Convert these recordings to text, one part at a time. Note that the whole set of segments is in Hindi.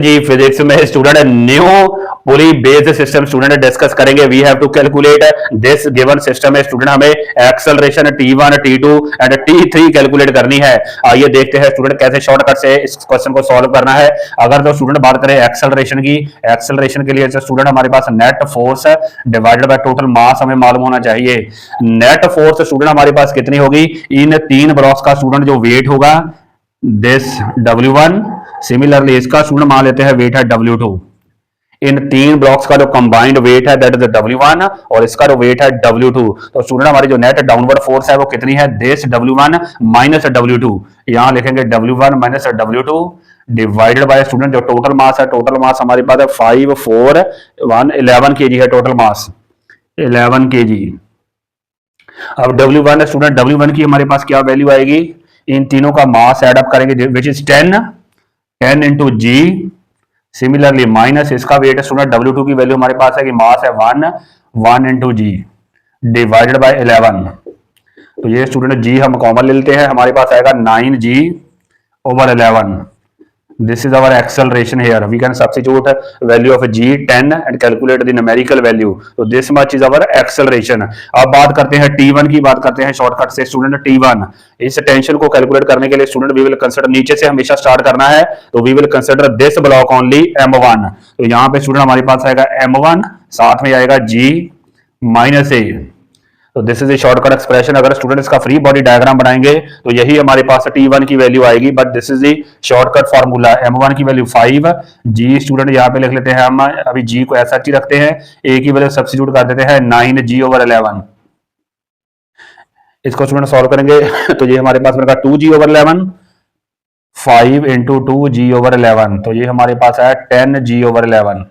जी फिजिक्स में स्टूडेंट न्यू पूरी बेस्ड सिस्टम स्टूडेंट डिस्कस करेंगे। We have to calculate this given system है स्टूडेंट, हमें acceleration T1 T2 and T3 calculate करनी है। आइए देखते हैं स्टूडेंट कैसे शॉर्टकट से इस क्वेश्चन को सॉल्व करना है। अगर तो स्टूडेंट बात करें एक्सेलरेशन की, एक्सेलरेशन के लिए स्टूडेंट हमारे पास net force divided by total mass हमें मालूम होना चाहिए। नेट फोर्स स्टूडेंट हमारे पास कितनी होगी, इन तीन ब्लॉक्स का स्टूडेंट जो वेट होगा दिस W1, सिमिलरली इसका स्टूडेंट मान लेते हैं वेट है W2। इन तीन ब्लॉक्स का जो कंबाइंड वेट है दैट इज W1 और इसका जो वेट है W2। तो स्टूडेंट हमारी जो नेट डाउनवर्ड फोर्स है वो कितनी है, दिस W1 माइनस W2। यहां लिखेंगे W1 minus W2 divided by student जो टोटल मास है, टोटल मास हमारे पास है 5 4 1 11 kg है टोटल मास, 11 kg। अब W1 स्टूडेंट W1 की हमारे पास क्या वैल्यू आएगी, इन तीनों का मास एड अप करेंगे which is 10 into g, similarly minus इसका वेट स्टूडेंट W2 की वैल्यू हमारे पास है कि मास है 1 इंटू जी डिवाइडेड बाय 11। तो ये स्टूडेंट जी हम कॉमन ले लेते हैं, हमारे पास आएगा 9g over 11। This is our acceleration here. We can substitute value of g 10 and calculate the numerical value. So this much is our acceleration. अब बात करते हैं T1 की, बात करते हैं शॉर्टकट से स्टूडेंट T1। इस टेंशन को कैलकुलेट करने के लिए स्टूडेंट वी विल कंसीडर, नीचे से हमेशा स्टार्ट करना है तो we will consider this block only M1। तो यहाँ पे स्टूडेंट हमारे पास आएगा M1, साथ में आएगा G माइनस A। तो this is a shortcut expression. अगर स्टूडेंट इसका फ्री बॉडी डायग्राम बनाएंगे तो यही हमारे पास T1 की वैल्यू आएगी, but this is the shortcut formula. M1 की वैल्यू 5, G स्टूडेंट यहाँ पे लिख लेते हैं हम, अभी G को ऐसा ही रखते हैं, A की वैल्यू सब्स्टिट्यूट कर देते हैं 9g ओवर 11। इसको स्टूडेंट सॉल्व करेंगे तो ये हमारे पास बनेगा 2g over 11, 5 into 2g over 11, तो ये हमारे पास आया 10g over 11,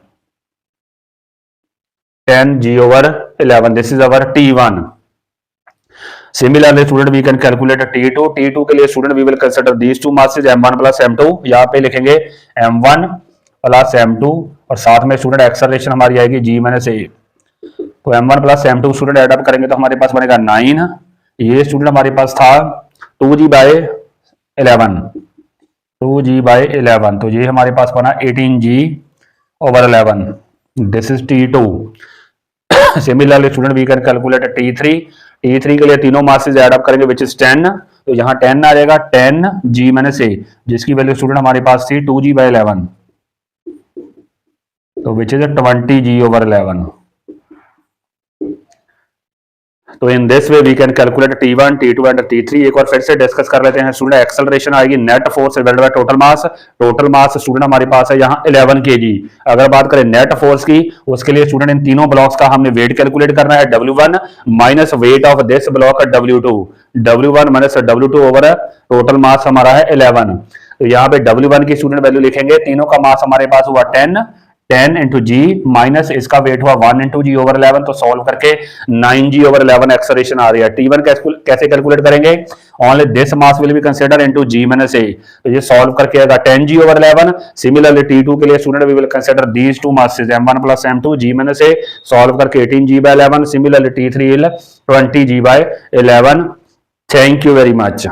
10g over 11। This is our T1। Similarly, student we can calculate T2। T2 के लिए student we will consider these two masses M1 plus M2। यहाँ पे लिखेंगे M1 plus M2 और साथ में student acceleration हमारी आएगी G माइनस A। तो M1 plus M2 student add up करेंगे तो हमारे पास बनेगा 9। ये student हमारे पास था 2g by 11, 2g by 11, तो ये हमारे पास बना 18g over 11। This is T2। Similarly student we can calculate T3। T3 के लिए तीनों मासेस ऐड अप करेंगे विच इज 10, तो यहाँ 10 आ जाएगा 10g माइनस A, जिसकी वैल्यू स्टूडेंट हमारे पास थी 2g by 11, तो विच इज 20g ओवर 11। तो in this way we can calculate T1 T2 and T3। एक बार फिर से डिस्कस कर लेते हैं स्टूडेंट। एक्सेलरेशन आएगी net force divided by total mass. Total mass student हमारे पास है यहाँ 11 kg। अगर बात करें नेट फोर्स की, उसके लिए स्टूडेंट इन तीनों ब्लॉक्स का हमने वेट कैलकुलेट करना है, W1 minus weight of this block W2, W1 minus W2 over total mass हमारा है 11। तो यहाँ पे W1 की स्टूडेंट वैल्यू लिखेंगे, तीनों का मास हमारे पास हुआ 10 इंटू जी माइनस इसका वेट हुआ 1 इंटू जी ओवर 11, तो सॉल्व करके 9g ओवर 11 एक्सेलरेशन आ रही है। T1 कैसे कैलकुलेट करेंगे, only this mass will be consider into g minus A, तो ये सॉल्व करके आएगा 10g ओवर 11। सिमिलरली T2 के लिए student we will consider these two masses M1 plus M2 g minus A, solve करके 18g by 11। Similarly T3 will 20g by 11। Thank you very much.